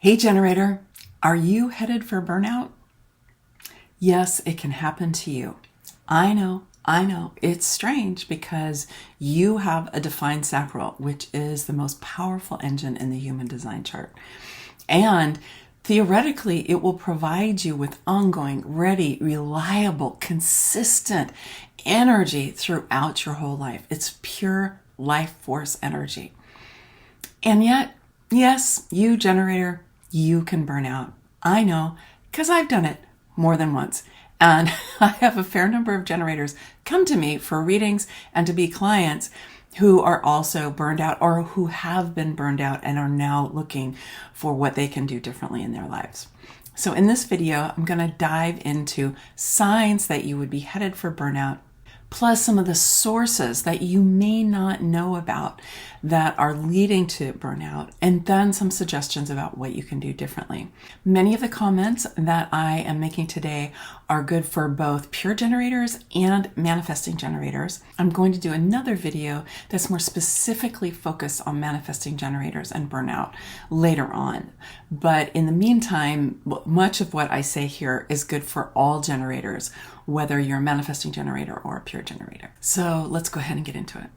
Hey generator, are you headed for burnout? Yes, it can happen to you. I know. It's strange because you have a defined sacral, which is the most powerful engine in the human design chart. And theoretically, it will provide you with ongoing, ready, reliable, consistent energy throughout your whole life. It's pure life force energy. And yet, yes, you generator, you can burn out. I know, because I've done it more than once. And I have a fair number of generators come to me for readings and to be clients who are also burned out or who have been burned out and are now looking for what they can do differently in their lives. So in this video, I'm going to dive into signs that you would be headed for burnout, plus some of the sources that you may not know about that are leading to burnout, and then some suggestions about what you can do differently. Many of the comments that I am making today are good for both pure generators and manifesting generators. I'm going to do another video that's more specifically focused on manifesting generators and burnout later on. But in the meantime, much of what I say here is good for all generators, whether you're a manifesting generator or a pure generator. So let's go ahead and get into it.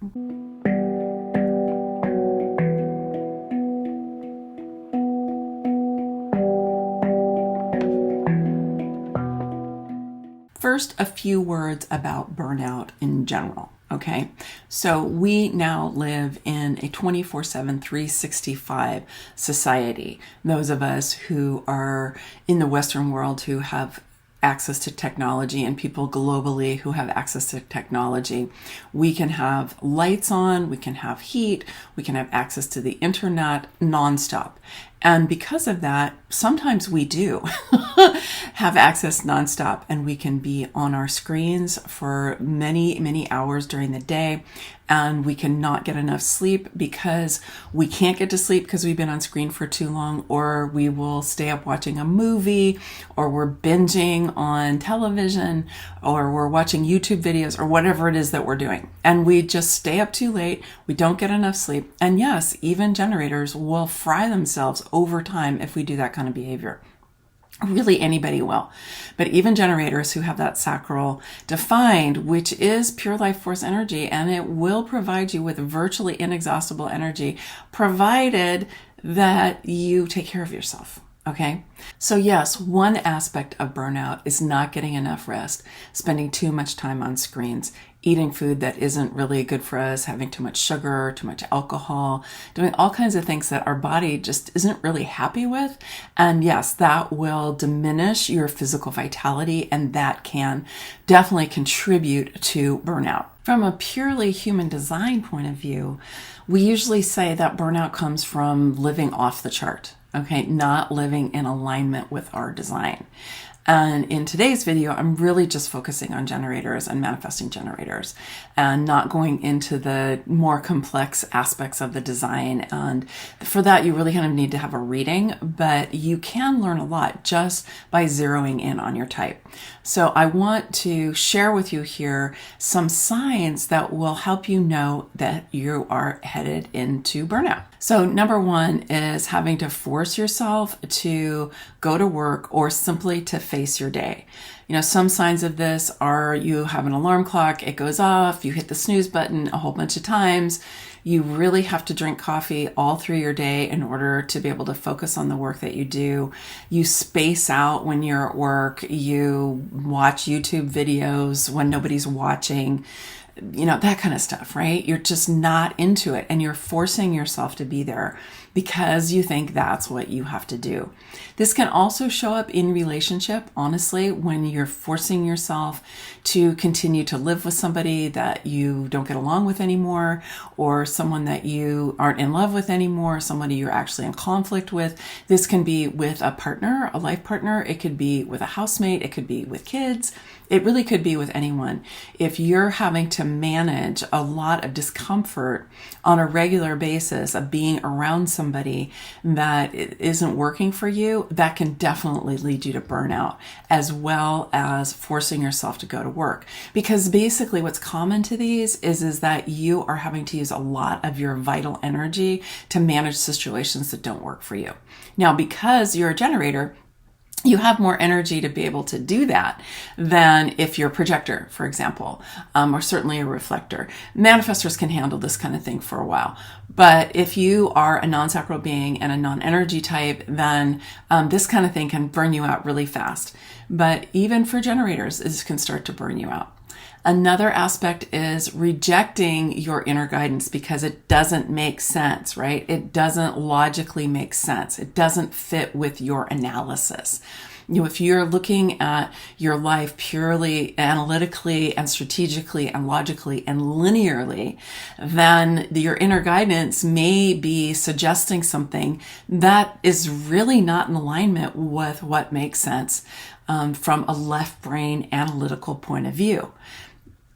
First, a few words about burnout in general. Okay, so we now live in a 24/7, 365 society. Those of us who are in the Western world who have access to technology and people globally who have access to technology, we can have lights on, we can have heat, we can have access to the internet nonstop. And because of that, sometimes we do have access nonstop, and we can be on our screens for many, many hours during the day, and we cannot get enough sleep because we can't get to sleep because we've been on screen for too long, or we will stay up watching a movie, or we're binging on television, or we're watching YouTube videos, or whatever it is that we're doing. And we just stay up too late, we don't get enough sleep. And yes, even generators will fry themselves over time if we do that kind of behavior. Really, anybody will. But even generators who have that sacral defined, which is pure life force energy, and it will provide you with virtually inexhaustible energy, provided that you take care of yourself. Okay. So yes, one aspect of burnout is not getting enough rest, spending too much time on screens, eating food that isn't really good for us, having too much sugar, too much alcohol, doing all kinds of things that our body just isn't really happy with. And yes, that will diminish your physical vitality, and that can definitely contribute to burnout. From a purely human design point of view, we usually say that burnout comes from living off the chart. Okay, not living in alignment with our design. And in today's video, I'm really just focusing on generators and manifesting generators and not going into the more complex aspects of the design. And for that, you really kind of need to have a reading, but you can learn a lot just by zeroing in on your type. So I want to share with you here some signs that will help you know that you are headed into burnout. So number one is having to force yourself to go to work or simply to face your day. You know, some signs of this are you have an alarm clock, it goes off, you hit the snooze button a whole bunch of times. You really have to drink coffee all through your day in order to be able to focus on the work that you do. You space out when you're at work. You watch YouTube videos when nobody's watching. You know, that kind of stuff, right? You're just not into it, and you're forcing yourself to be there because you think that's what you have to do. This can also show up in relationship, honestly, when you're forcing yourself to continue to live with somebody that you don't get along with anymore, or someone that you aren't in love with anymore, somebody you're actually in conflict with. This can be with a partner, a life partner. It could be with a housemate. It could be with kids. It really could be with anyone. If you're having to manage a lot of discomfort on a regular basis of being around someone somebody that isn't working for you, that can definitely lead you to burnout, as well as forcing yourself to go to work. Because basically what's common to these is that you are having to use a lot of your vital energy to manage situations that don't work for you. Now, because you're a generator, you have more energy to be able to do that than if you're a projector, for example, or certainly a reflector. Manifestors can handle this kind of thing for a while. But if you are a non-sacral being and a non-energy type, then this kind of thing can burn you out really fast. But even for generators, this can start to burn you out. Another aspect is rejecting your inner guidance because it doesn't make sense, right? It doesn't logically make sense. It doesn't fit with your analysis. You know, if you're looking at your life purely analytically and strategically and logically and linearly, then your inner guidance may be suggesting something that is really not in alignment with what makes sense from a left brain analytical point of view.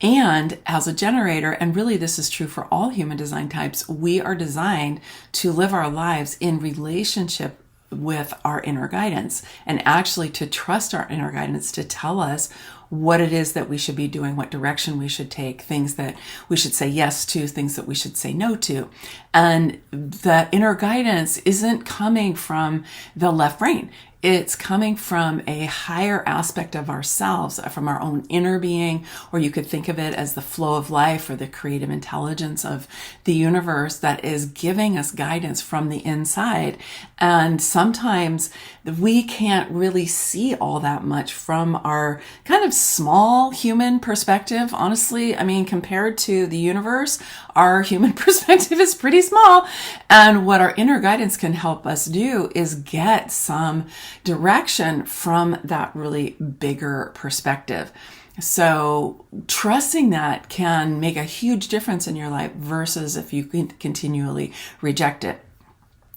And as a generator, and really this is true for all human design types, we are designed to live our lives in relationship with our inner guidance, and actually to trust our inner guidance to tell us what it is that we should be doing, what direction we should take, things that we should say yes to, things that we should say no to. And that inner guidance isn't coming from the left brain. It's coming from a higher aspect of ourselves, from our own inner being, or you could think of it as the flow of life or the creative intelligence of the universe that is giving us guidance from the inside. And sometimes we can't really see all that much from our kind of small human perspective. Honestly, I mean, compared to the universe, our human perspective is pretty small. And what our inner guidance can help us do is get some direction from that really bigger perspective. So trusting that can make a huge difference in your life versus if you continually reject it.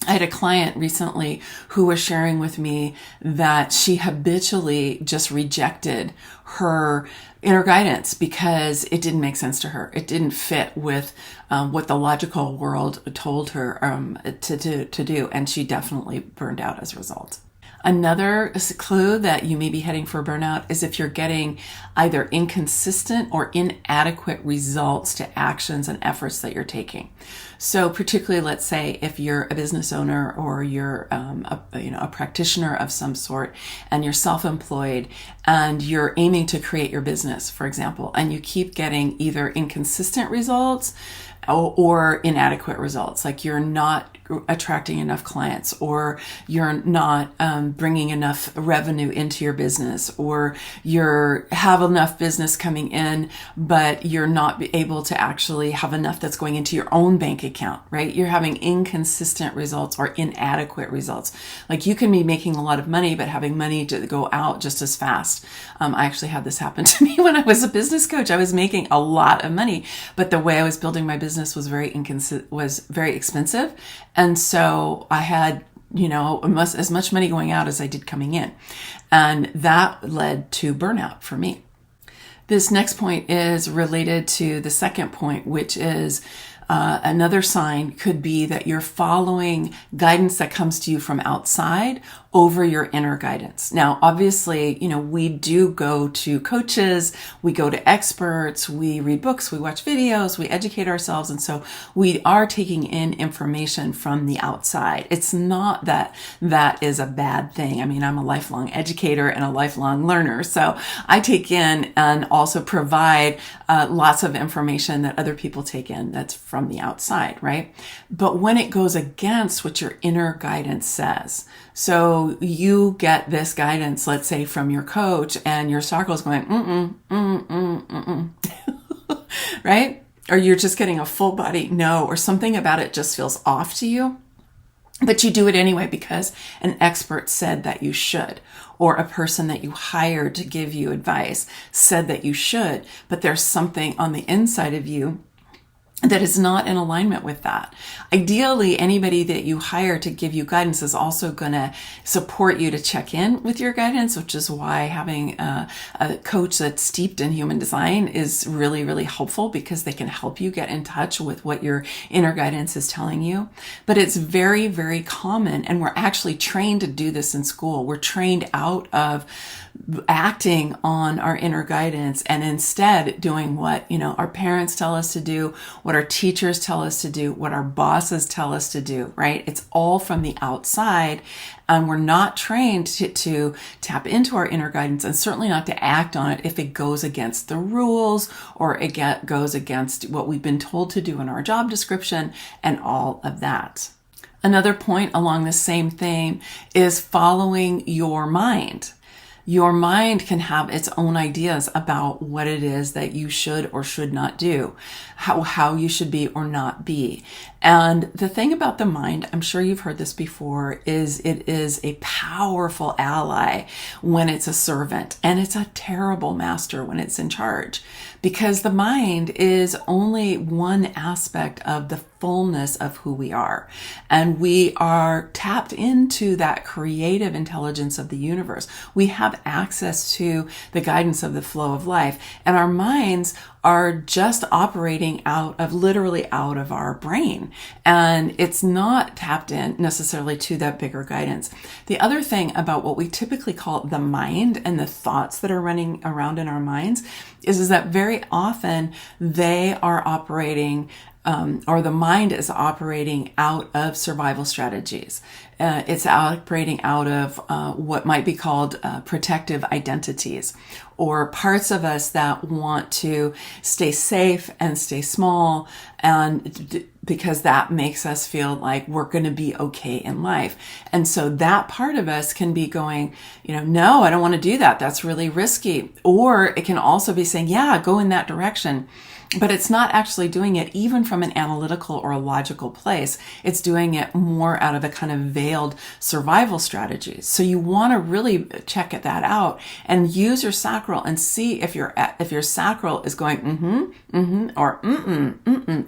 I had a client recently who was sharing with me that she habitually just rejected her inner guidance because it didn't make sense to her. It didn't fit with what the logical world told her to do, and she definitely burned out as a result. Another clue that you may be heading for burnout is if you're getting either inconsistent or inadequate results to actions and efforts that you're taking. So particularly, let's say if you're a business owner or you're a practitioner of some sort, and you're self-employed and you're aiming to create your business, for example, and you keep getting either inconsistent results or inadequate results, like you're not attracting enough clients, or you're not bringing enough revenue into your business, or you have enough business coming in, but you're not able to actually have enough that's going into your own bank account, right? You're having inconsistent results or inadequate results. Like you can be making a lot of money, but having money to go out just as fast. I actually had this happen to me when I was a business coach. I was making a lot of money, but the way I was building my business was very expensive. And so I had, as much money going out as I did coming in. And that led to burnout for me. This next point is related to the second point, which is another sign could be that you're following guidance that comes to you from outside over your inner guidance. Now, obviously, we do go to coaches, we go to experts, we read books, we watch videos, we educate ourselves. And so we are taking in information from the outside. It's not that that is a bad thing. I mean, I'm a lifelong educator and a lifelong learner. So I take in and also provide lots of information that other people take in that's from the outside, right? But when it goes against what your inner guidance says, so you get this guidance, let's say from your coach, and your circle is going, right? Or you're just getting a full body no, or something about it just feels off to you, but you do it anyway because an expert said that you should, or a person that you hired to give you advice said that you should, but there's something on the inside of you that is not in alignment with that. Ideally, anybody that you hire to give you guidance is also going to support you to check in with your guidance, which is why having a coach that's steeped in human design is really, really helpful, because they can help you get in touch with what your inner guidance is telling you. But it's very, very common, and we're actually trained to do this in school. We're trained out of acting on our inner guidance and instead doing what, our parents tell us to do, what our teachers tell us to do, what our bosses tell us to do, right? It's all from the outside, and we're not trained to tap into our inner guidance, and certainly not to act on it if it goes against the rules or it goes against what we've been told to do in our job description and all of that. Another point along the same theme is following your mind. Your mind can have its own ideas about what it is that you should or should not do, how you should be or not be. And the thing about the mind, I'm sure you've heard this before, is it is a powerful ally when it's a servant, and it's a terrible master when it's in charge, because the mind is only one aspect of the fullness of who we are. And we are tapped into that creative intelligence of the universe. We have access to the guidance of the flow of life, and our minds are just operating literally out of our brain. And it's not tapped in necessarily to that bigger guidance. The other thing about what we typically call the mind and the thoughts that are running around in our minds is that very often they are operating or the mind is operating out of survival strategies. It's operating out of what might be called protective identities, or parts of us that want to stay safe and stay small, and because that makes us feel like we're going to be okay in life. And so that part of us can be going, no, I don't want to do that. That's really risky. Or it can also be saying, yeah, go in that direction. But it's not actually doing it even from an analytical or a logical place. It's doing it more out of a kind of veiled survival strategies. So you want to really check that out and use your sacral and see if your sacral is going or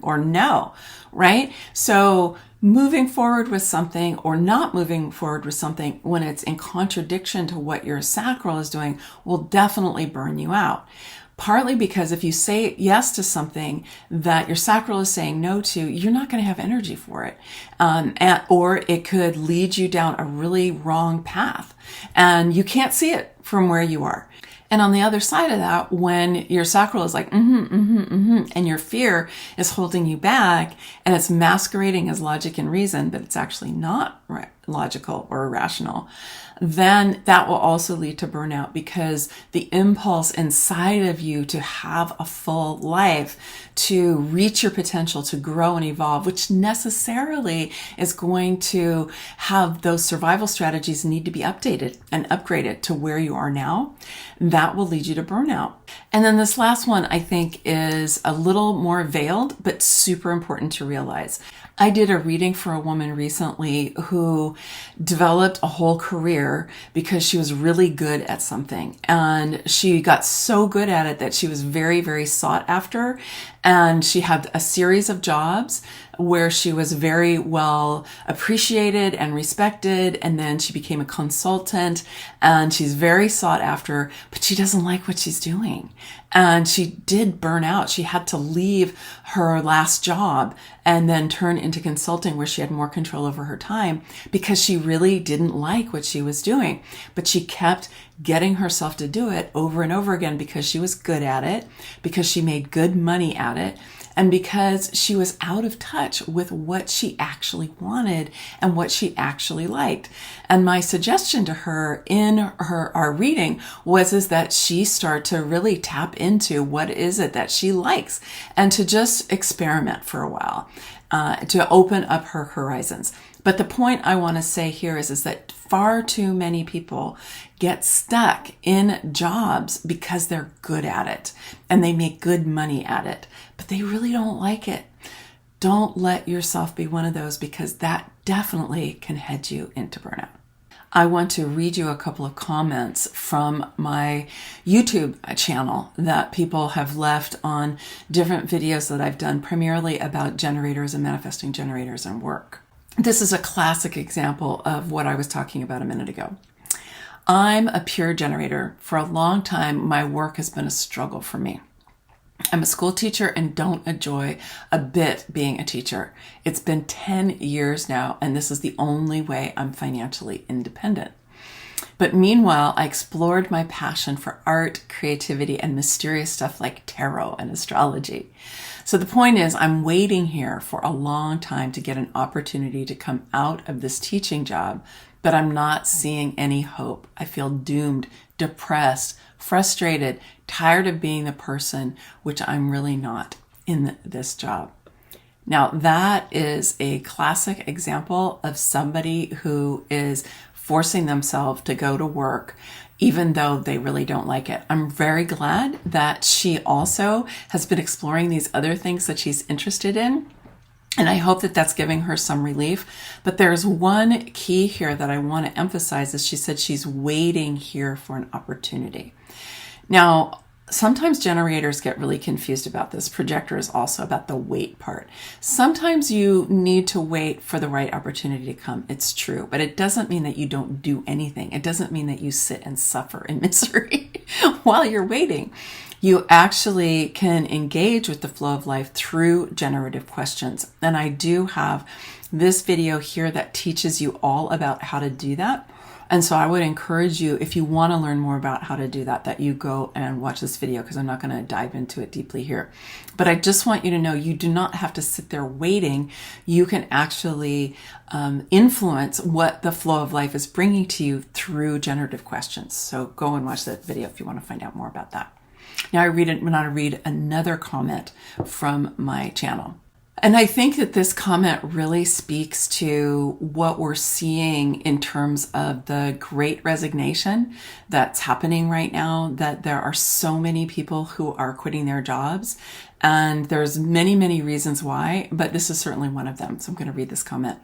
or no, right? So moving forward with something or not moving forward with something when it's in contradiction to what your sacral is doing will definitely burn you out. Partly because if you say yes to something that your sacral is saying no to, you're not going to have energy for it. Or it could lead you down a really wrong path, and you can't see it from where you are. And on the other side of that, when your sacral is like, and your fear is holding you back, and it's masquerading as logic and reason, but it's actually not logical or rational, then that will also lead to burnout, because the impulse inside of you to have a full life, to reach your potential, to grow and evolve, which necessarily is going to have those survival strategies need to be updated and upgraded to where you are now, that will lead you to burnout. And then this last one, I think, is a little more veiled, but super important to realize. I did a reading for a woman recently who developed a whole career because she was really good at something. And she got so good at it that she was very, very sought after. And she had a series of jobs where she was very well appreciated and respected. And then she became a consultant, and she's very sought after, but she doesn't like what she's doing. And she did burn out. She had to leave her last job and then turn into consulting, where she had more control over her time, because she really didn't like what she was doing. But she kept getting herself to do it over and over again because she was good at it, because she made good money at it, and because she was out of touch with what she actually wanted and what she actually liked. And my suggestion to her in our reading is that she start to really tap into what is it that she likes, and to just experiment for a while, to open up her horizons. But the point I want to say here is that far too many people get stuck in jobs because they're good at it and they make good money at it, but they really don't like it. Don't let yourself be one of those, because that definitely can head you into burnout. I want to read you a couple of comments from my YouTube channel that people have left on different videos that I've done, primarily about generators and manifesting generators and work. This is a classic example of what I was talking about a minute ago. I'm a pure generator. For a long time, my work has been a struggle for me. I'm a school teacher and don't enjoy a bit being a teacher. It's been 10 years now, and this is the only way I'm financially independent. But meanwhile, I explored my passion for art, creativity, and mysterious stuff like tarot and astrology. So the point is, I'm waiting here for a long time to get an opportunity to come out of this teaching job, but I'm not seeing any hope. I feel doomed, depressed, frustrated, tired of being the person, which I'm really not, in this job. Now, that is a classic example of somebody who is forcing themselves to go to work even though they really don't like it. I'm very glad that she also has been exploring these other things that she's interested in. And I hope that that's giving her some relief. But there's one key here that I want to emphasize is she said she's waiting here for an opportunity. Now, sometimes generators get really confused about this. Projectors also, about the wait part. Sometimes you need to wait for the right opportunity to come. It's true, but it doesn't mean that you don't do anything. It doesn't mean that you sit and suffer in misery while you're waiting. You actually can engage with the flow of life through generative questions. And I do have this video here that teaches you all about how to do that. And so I would encourage you, if you want to learn more about how to do that, that you go and watch this video, because I'm not going to dive into it deeply here. But I just want you to know you do not have to sit there waiting. You can actually influence what the flow of life is bringing to you through generative questions. So go and watch that video if you want to find out more about that. Now I want to read another comment from my channel. And I think that this comment really speaks to what we're seeing in terms of the great resignation that's happening right now, that there are so many people who are quitting their jobs. And there's many, many reasons why, but this is certainly one of them. So I'm going to read this comment.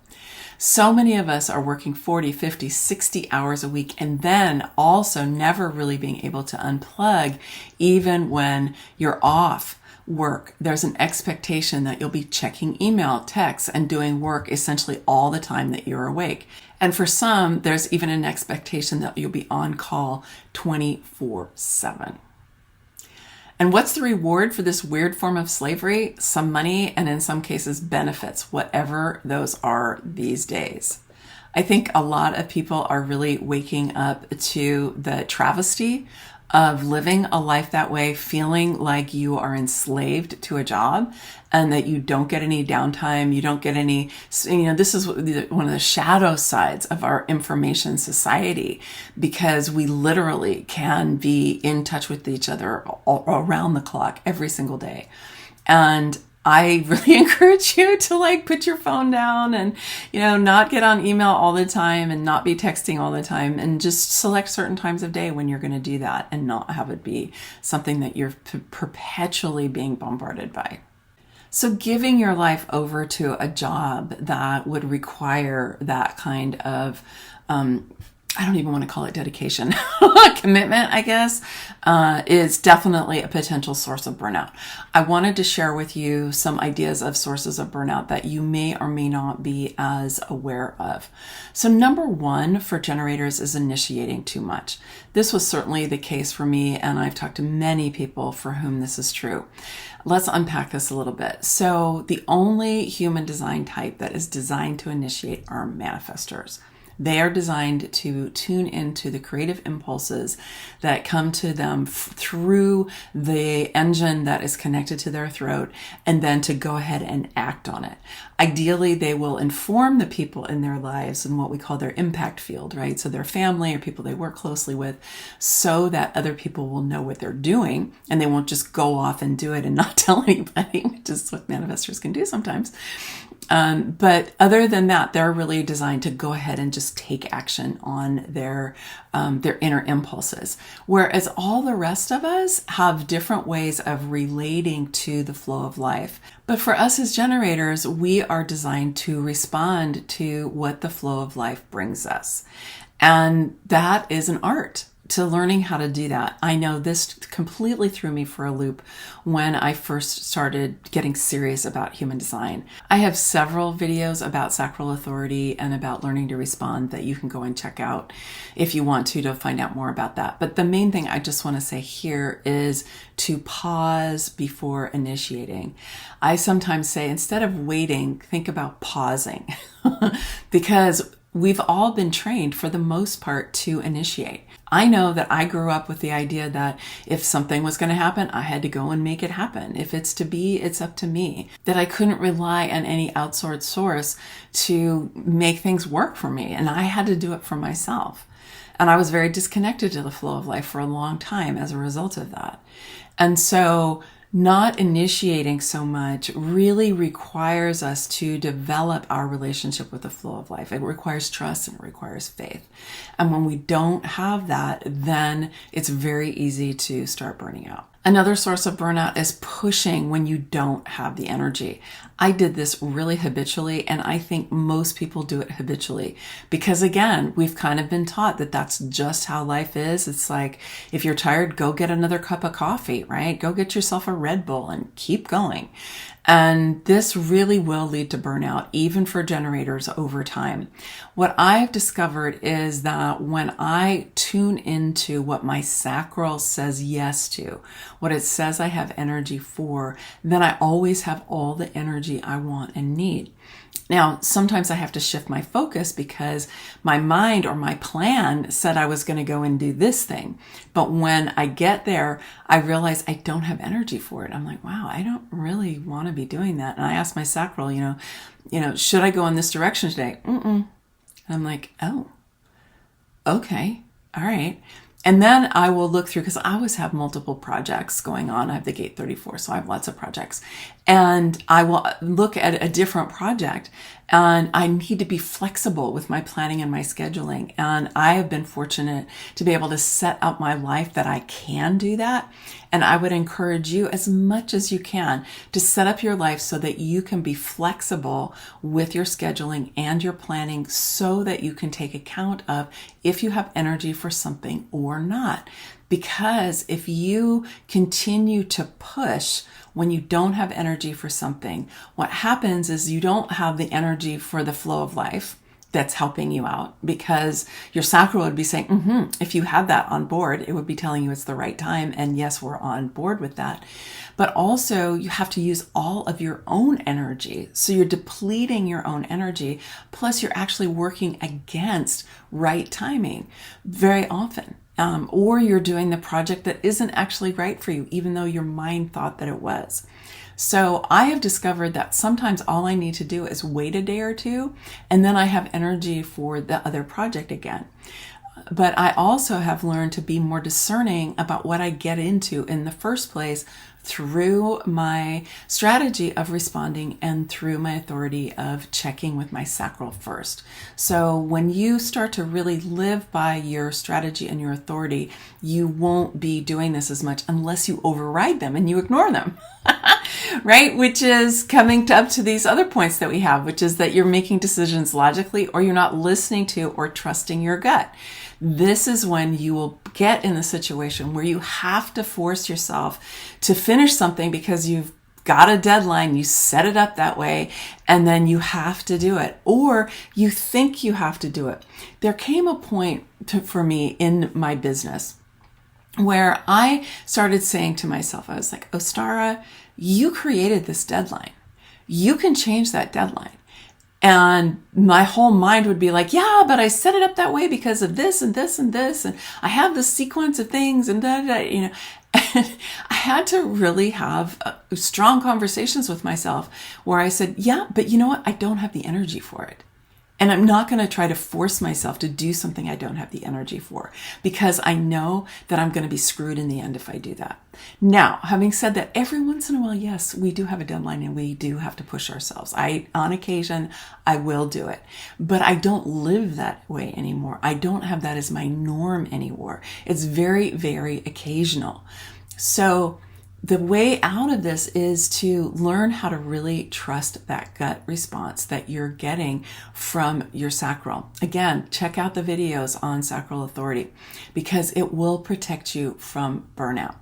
So many of us are working 40, 50, 60 hours a week, and then also never really being able to unplug even when you're off work. There's an expectation that you'll be checking email, texts, and doing work essentially all the time that you're awake. And for some, there's even an expectation that you'll be on call 24/7. And what's the reward for this weird form of slavery? Some money, and in some cases benefits, whatever those are these days. I think a lot of people are really waking up to the travesty of living a life that way, feeling like you are enslaved to a job and that you don't get any downtime, you don't get any, this is one of the shadow sides of our information society, because we literally can be in touch with each other around the clock every single day. And I really encourage you to put your phone down and, not get on email all the time and not be texting all the time, and just select certain times of day when you're going to do that and not have it be something that you're perpetually being bombarded by. So giving your life over to a job that would require that kind of, I don't even want to call it dedication, commitment, I guess, is definitely a potential source of burnout. I wanted to share with you some ideas of sources of burnout that you may or may not be as aware of. So number one for generators is initiating too much. This was certainly the case for me, and I've talked to many people for whom this is true. Let's unpack this a little bit. So the only human design type that is designed to initiate are manifestors. They are designed to tune into the creative impulses that come to them through the engine that is connected to their throat, and then to go ahead and act on it. Ideally, they will inform the people in their lives in what we call their impact field, right? So their family or people they work closely with, so that other people will know what they're doing and they won't just go off and do it and not tell anybody, which is what manifestors can do sometimes. But other than that, they're really designed to go ahead and just take action on their inner impulses. Whereas all the rest of us have different ways of relating to the flow of life. But for us as generators, we are designed to respond to what the flow of life brings us. And that is an art to learning how to do that. I know this completely threw me for a loop when I first started getting serious about human design. I have several videos about sacral authority and about learning to respond that you can go and check out if you want to find out more about that. But the main thing I just want to say here is to pause before initiating. I sometimes say, instead of waiting, think about pausing because we've all been trained for the most part to initiate. I know that I grew up with the idea that if something was going to happen, I had to go and make it happen. If it's to be, it's up to me. That I couldn't rely on any outsourced source to make things work for me. And I had to do it for myself. And I was very disconnected to the flow of life for a long time as a result of that. And so not initiating so much really requires us to develop our relationship with the flow of life. It requires trust and it requires faith. And when we don't have that, then it's very easy to start burning out. Another source of burnout is pushing when you don't have the energy. I did this really habitually, and I think most people do it habitually because, again, we've kind of been taught that that's just how life is. It's like, if you're tired, go get another cup of coffee, right? Go get yourself a Red Bull and keep going. And this really will lead to burnout, even for generators over time. What I've discovered is that when I tune into what my sacral says yes to, what it says I have energy for, then I always have all the energy I want and need. Now, sometimes I have to shift my focus because my mind or my plan said I was going to go and do this thing. But when I get there, I realize I don't have energy for it. I'm like, wow, I don't really want to be doing that. And I asked my sacral, should I go in this direction today? And I'm like, oh, okay. All right. And then I will look through, because I always have multiple projects going on. I have the Gate 34, so I have lots of projects. And I will look at a different project, and I need to be flexible with my planning and my scheduling. And I have been fortunate to be able to set up my life that I can do that. And I would encourage you, as much as you can, to set up your life so that you can be flexible with your scheduling and your planning so that you can take account of if you have energy for something or not. Because if you continue to push when you don't have energy for something, what happens is you don't have the energy for the flow of life that's helping you out, because your sacral would be saying, if you had that on board, it would be telling you it's the right time. And yes, we're on board with that. But also you have to use all of your own energy. So you're depleting your own energy. Plus you're actually working against right timing very often. Or you're doing the project that isn't actually right for you, even though your mind thought that it was. So I have discovered that sometimes all I need to do is wait a day or two, and then I have energy for the other project again. But I also have learned to be more discerning about what I get into in the first place through my strategy of responding and through my authority of checking with my sacral first. So when you start to really live by your strategy and your authority, you won't be doing this as much unless you override them and you ignore them. Right? Which is coming up to these other points that we have, which is that you're making decisions logically, or you're not listening to or trusting your gut. This is when you will get in the situation where you have to force yourself to finish something because you've got a deadline, you set it up that way, and then you have to do it, or you think you have to do it. There came a point for me in my business where I started saying to myself, I was like, Ostara, you created this deadline. You can change that deadline. And my whole mind would be like, yeah, but I set it up that way because of this and this and this. And I have this sequence of things and And I had to really have strong conversations with myself where I said, yeah, but you know what? I don't have the energy for it. And I'm not going to try to force myself to do something I don't have the energy for, because I know that I'm going to be screwed in the end if I do that. Now, having said that, every once in a while, yes, we do have a deadline and we do have to push ourselves. On occasion, I will do it, but I don't live that way anymore. I don't have that as my norm anymore. It's very, very occasional. So the way out of this is to learn how to really trust that gut response that you're getting from your sacral. Again, check out the videos on sacral authority because it will protect you from burnout.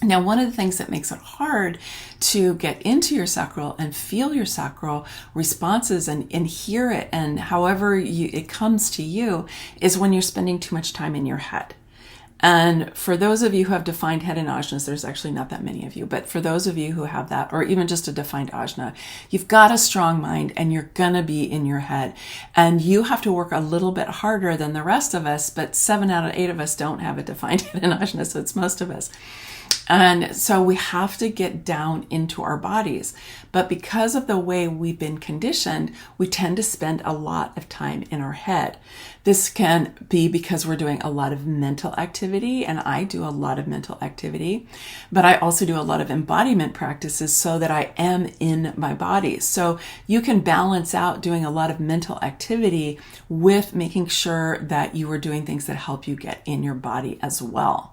Now, one of the things that makes it hard to get into your sacral and feel your sacral responses and hear it and however it comes to you is when you're spending too much time in your head. And for those of you who have defined head and ajnas, there's actually not that many of you, but for those of you who have that, or even just a defined ajna, you've got a strong mind and you're going to be in your head. And you have to work a little bit harder than the rest of us, but 7 out of 8 of us don't have a defined head and ajna, so it's most of us. And so we have to get down into our bodies. But because of the way we've been conditioned, we tend to spend a lot of time in our head. This can be because we're doing a lot of mental activity, and I do a lot of mental activity, but I also do a lot of embodiment practices so that I am in my body. So you can balance out doing a lot of mental activity with making sure that you are doing things that help you get in your body as well.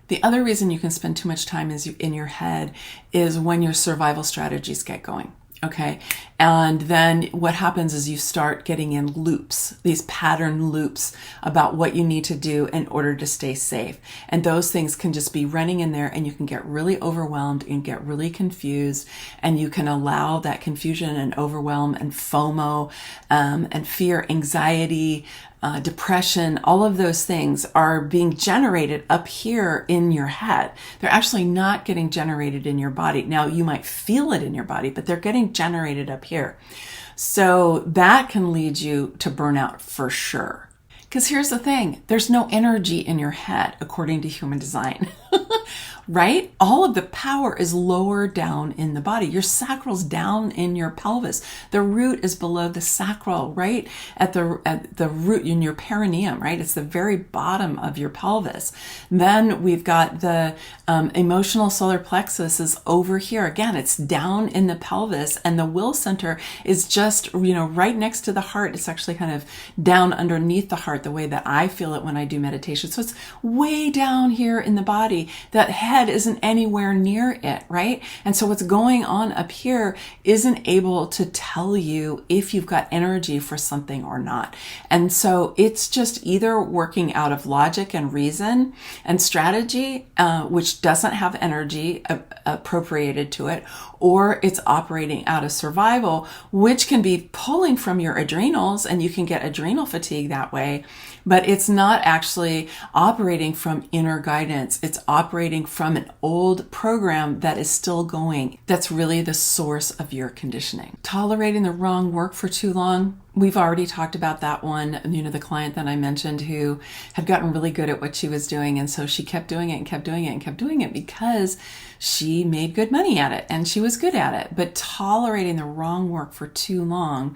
The other reason you can spend too much time in your head is when your survival strategies get going. Okay. And then what happens is you start getting in loops, these pattern loops about what you need to do in order to stay safe. And those things can just be running in there and you can get really overwhelmed and get really confused. And you can allow that confusion and overwhelm and FOMO and fear, anxiety, depression, all of those things are being generated up here in your head. They're actually not getting generated in your body. Now, you might feel it in your body, but they're getting generated up here. So that can lead you to burnout for sure. Because here's the thing, there's no energy in your head according to human design. Right? All of the power is lower down in the body. Your sacral's down in your pelvis. The root is below the sacral, right? At the root in your perineum, right? It's the very bottom of your pelvis. Then we've got the emotional solar plexus is over here. Again, it's down in the pelvis, and the will center is just, right next to the heart. It's actually kind of down underneath the heart, the way that I feel it when I do meditation. So it's way down here in the body. That head isn't anywhere near it, right? And so what's going on up here isn't able to tell you if you've got energy for something or not. And so it's just either working out of logic and reason and strategy, which doesn't have energy appropriated to it, or it's operating out of survival, which can be pulling from your adrenals, and you can get adrenal fatigue that way. But it's not actually operating from inner guidance. It's operating from an old program that is still going. That's really the source of your conditioning. Tolerating the wrong work for too long. We've already talked about that one, the client that I mentioned who had gotten really good at what she was doing. And so she kept doing it and kept doing it and kept doing it because she made good money at it and she was good at it. But tolerating the wrong work for too long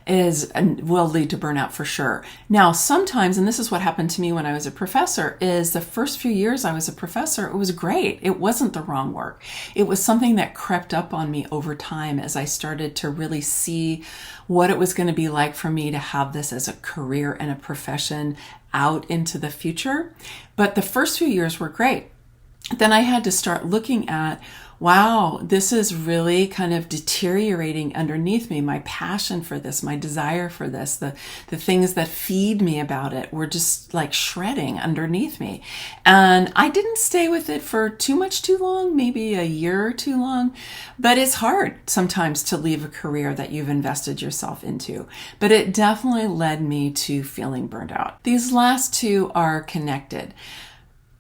will lead to burnout for sure. Now, sometimes, and this is what happened to me when I was a professor, is the first few years I was a professor, it was great. It wasn't the wrong work. It was something that crept up on me over time as I started to really see what it was going to be like for me to have this as a career and a profession out into the future. But the first few years were great. Then I had to start looking at, wow, this is really kind of deteriorating underneath me. My passion for this, my desire for this, the things that feed me about it were just like shredding underneath me. And I didn't stay with it for too long, maybe a year or too long. But it's hard sometimes to leave a career that you've invested yourself into. But it definitely led me to feeling burned out. These last two are connected.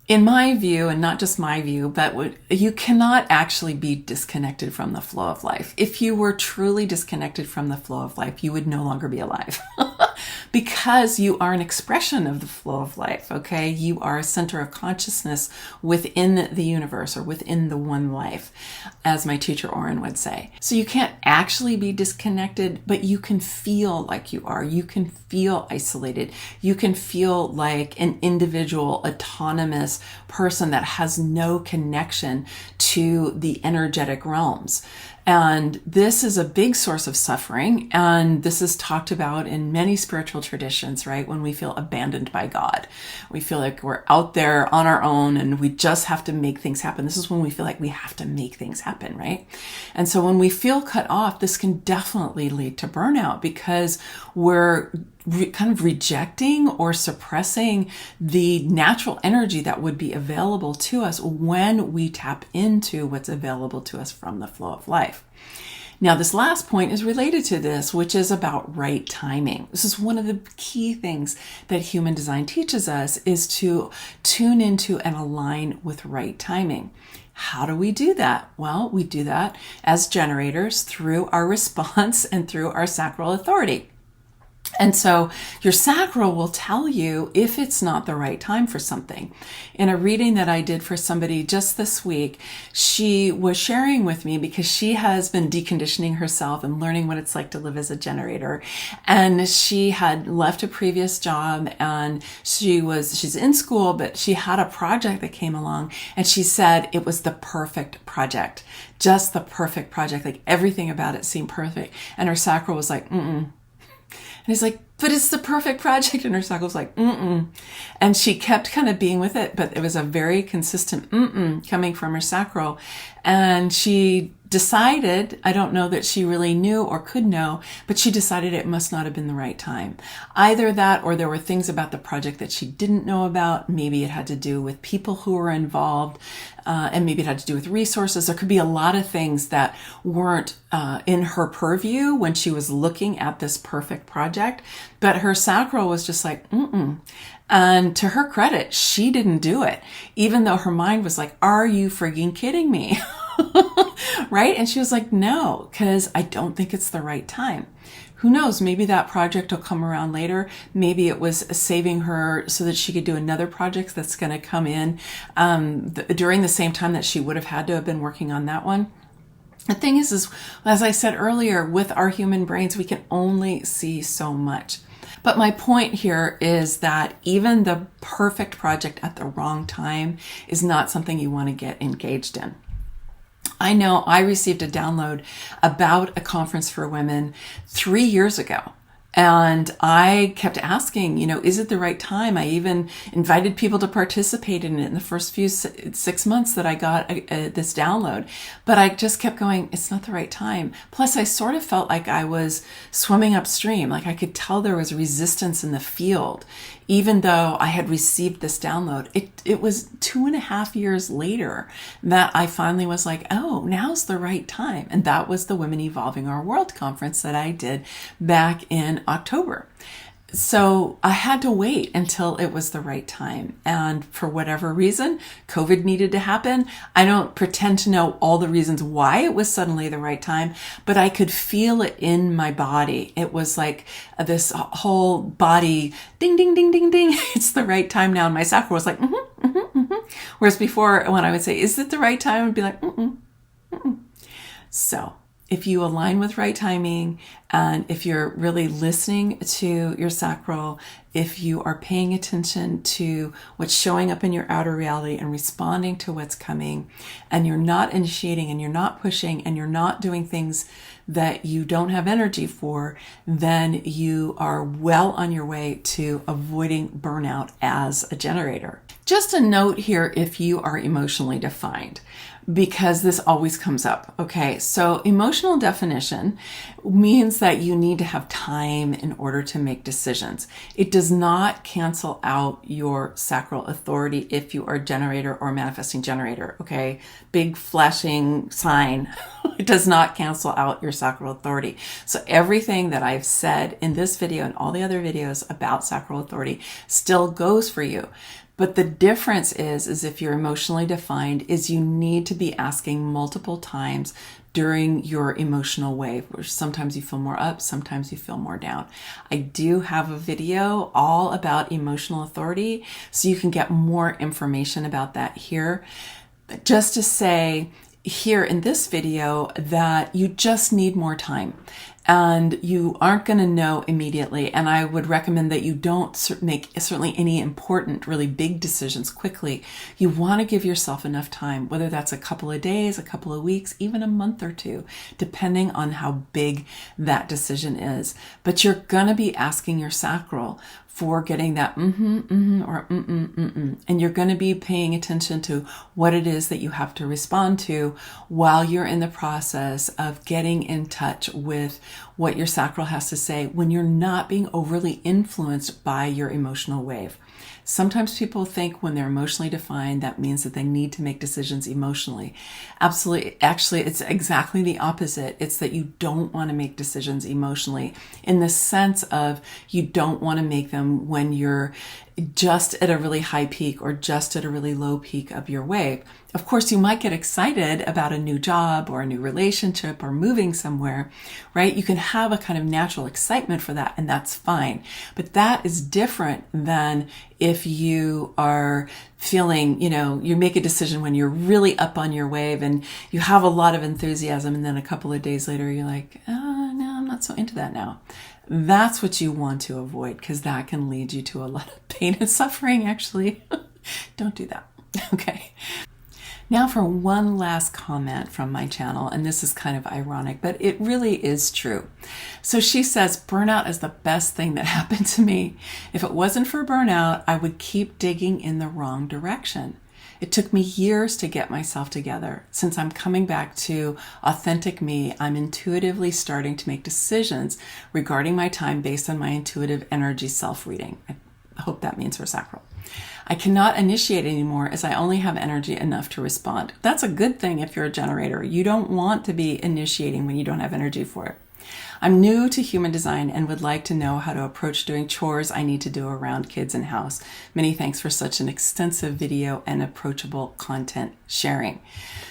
In my view, and not just my view, but you cannot actually be disconnected from the flow of life. If you were truly disconnected from the flow of life, you would no longer be alive because you are an expression of the flow of life, okay? You are a center of consciousness within the universe or within the one life, as my teacher Oren would say. So you can't actually be disconnected, but you can feel like you are. You can feel isolated. You can feel like an individual, autonomous person that has no connection to the energetic realms. And this is a big source of suffering. And this is talked about in many spiritual traditions, right? When we feel abandoned by God, we feel like we're out there on our own and we just have to make things happen. This is when we feel like we have to make things happen, right? And so when we feel cut off, this can definitely lead to burnout because we're kind of rejecting or suppressing the natural energy that would be available to us when we tap into what's available to us from the flow of life. Now, this last point is related to this, which is about right timing. This is one of the key things that human design teaches us, is to tune into and align with right timing. How do we do that? Well, we do that as generators through our response and through our sacral authority. And so your sacral will tell you if it's not the right time for something. In a reading that I did for somebody just this week, she was sharing with me because she has been deconditioning herself and learning what it's like to live as a generator. And she had left a previous job and she's in school, but she had a project that came along and she said it was the perfect project, just the perfect project. Like everything about it seemed perfect. And her sacral was like, And he's like, but it's the perfect project. And her sacral was like, And she kept kind of being with it, but it was a very consistent coming from her sacral. And she decided, I don't know that she really knew or could know, but she decided it must not have been the right time. Either that or there were things about the project that she didn't know about. Maybe it had to do with people who were involved, and maybe it had to do with resources. There could be a lot of things that weren't in her purview when she was looking at this perfect project, but her sacral was just like, And to her credit, she didn't do it, even though her mind was like, are you freaking kidding me? Right? And she was like, no, because I don't think it's the right time. Who knows? Maybe that project will come around later. Maybe it was saving her so that she could do another project that's going to come in during the same time that she would have had to have been working on that one. The thing is, as I said earlier, with our human brains, we can only see so much. But my point here is that even the perfect project at the wrong time is not something you want to get engaged in. I know I received a download about a conference for women 3 years ago. And I kept asking, is it the right time? I even invited people to participate in it in the first few 6 months that I got this download. But I just kept going, it's not the right time. Plus, I sort of felt like I was swimming upstream. Like I could tell there was resistance in the field, even though I had received this download. It was 2.5 years later that I finally was like, oh, now's the right time. And that was the Women Evolving Our World conference that I did back in October. So I had to wait until it was the right time. And for whatever reason, COVID needed to happen. I don't pretend to know all the reasons why it was suddenly the right time, but I could feel it in my body. It was like this whole body, ding, ding, ding, ding, ding. It's the right time now. And my sacral was like, Whereas before, when I would say, is it the right time? I would be like, So if you align with right timing, and if you're really listening to your sacral, if you are paying attention to what's showing up in your outer reality and responding to what's coming, and you're not initiating and you're not pushing and you're not doing things that you don't have energy for, then you are well on your way to avoiding burnout as a generator. Just a note here if you are emotionally defined, because this always comes up. Okay, so emotional definition means that you need to have time in order to make decisions. It does not cancel out your sacral authority if you are a generator or manifesting generator. Okay, big flashing sign. It does not cancel out your sacral authority. So everything that I've said in this video and all the other videos about sacral authority still goes for you. But the difference is if you're emotionally defined, is you need to be asking multiple times during your emotional wave, where sometimes you feel more up, sometimes you feel more down. I do have a video all about emotional authority, so you can get more information about that here. But just to say here in this video that you just need more time. and you aren't going to know immediately. And I would recommend that you don't make certainly any important, really big decisions quickly. You want to give yourself enough time, whether that's a couple of days, a couple of weeks, even a month or two, depending on how big that decision is. But you're going to be asking your sacral for getting that or and you're going to be paying attention to what it is that you have to respond to while you're in the process of getting in touch with what your sacral has to say when you're not being overly influenced by your emotional wave. Sometimes people think when they're emotionally defined, that means that they need to make decisions emotionally. Absolutely. Actually, it's exactly the opposite. It's that you don't want to make decisions emotionally in the sense of you don't want to make them when you're just at a really high peak or just at a really low peak of your wave. Of course, you might get excited about a new job or a new relationship or moving somewhere, right? You can have a kind of natural excitement for that, and that's fine. But that is different than if you are feeling, you make a decision when you're really up on your wave and you have a lot of enthusiasm, and then a couple of days later you're like, oh, no, I'm not so into that now. That's what you want to avoid, because that can lead you to a lot of pain and suffering, actually. Don't do that. Okay. Now for one last comment from my channel, and this is kind of ironic, but it really is true. So she says, burnout is the best thing that happened to me. If it wasn't for burnout, I would keep digging in the wrong direction. It took me years to get myself together. Since I'm coming back to authentic me, I'm intuitively starting to make decisions regarding my time based on my intuitive energy self-reading. I hope that means her sacral. I cannot initiate anymore as I only have energy enough to respond. That's a good thing if you're a generator. You don't want to be initiating when you don't have energy for it. I'm new to human design and would like to know how to approach doing chores I need to do around kids and house. Many thanks for such an extensive video and approachable content sharing.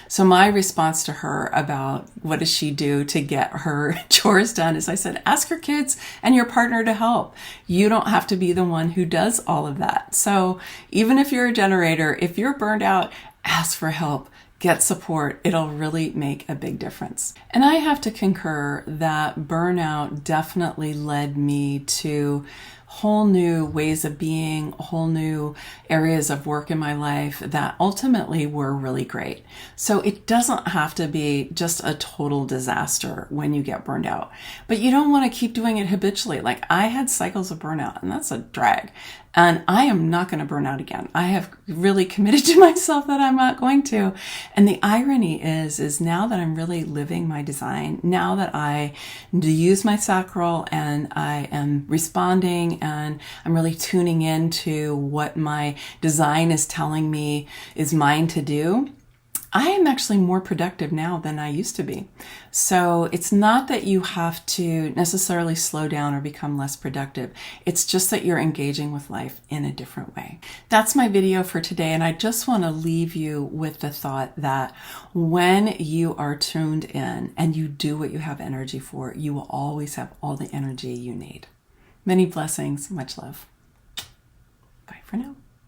So my response to her about what does she do to get her chores done is I said, ask your kids and your partner to help. You don't have to be the one who does all of that. So even if you're a generator, if you're burned out, ask for help. Get support. It'll really make a big difference. And I have to concur that burnout definitely led me to whole new ways of being, whole new areas of work in my life that ultimately were really great. So it doesn't have to be just a total disaster when you get burned out, but you don't want to keep doing it habitually. Like I had cycles of burnout, and that's a drag. And I am not going to burn out again. I have really committed to myself that I'm not going to. And the irony is now that I'm really living my design, now that I use my sacral and I am responding and I'm really tuning into what my design is telling me is mine to do, I am actually more productive now than I used to be. So it's not that you have to necessarily slow down or become less productive. It's just that you're engaging with life in a different way. That's my video for today. And I just want to leave you with the thought that when you are tuned in and you do what you have energy for, you will always have all the energy you need. Many blessings. Much love. Bye for now.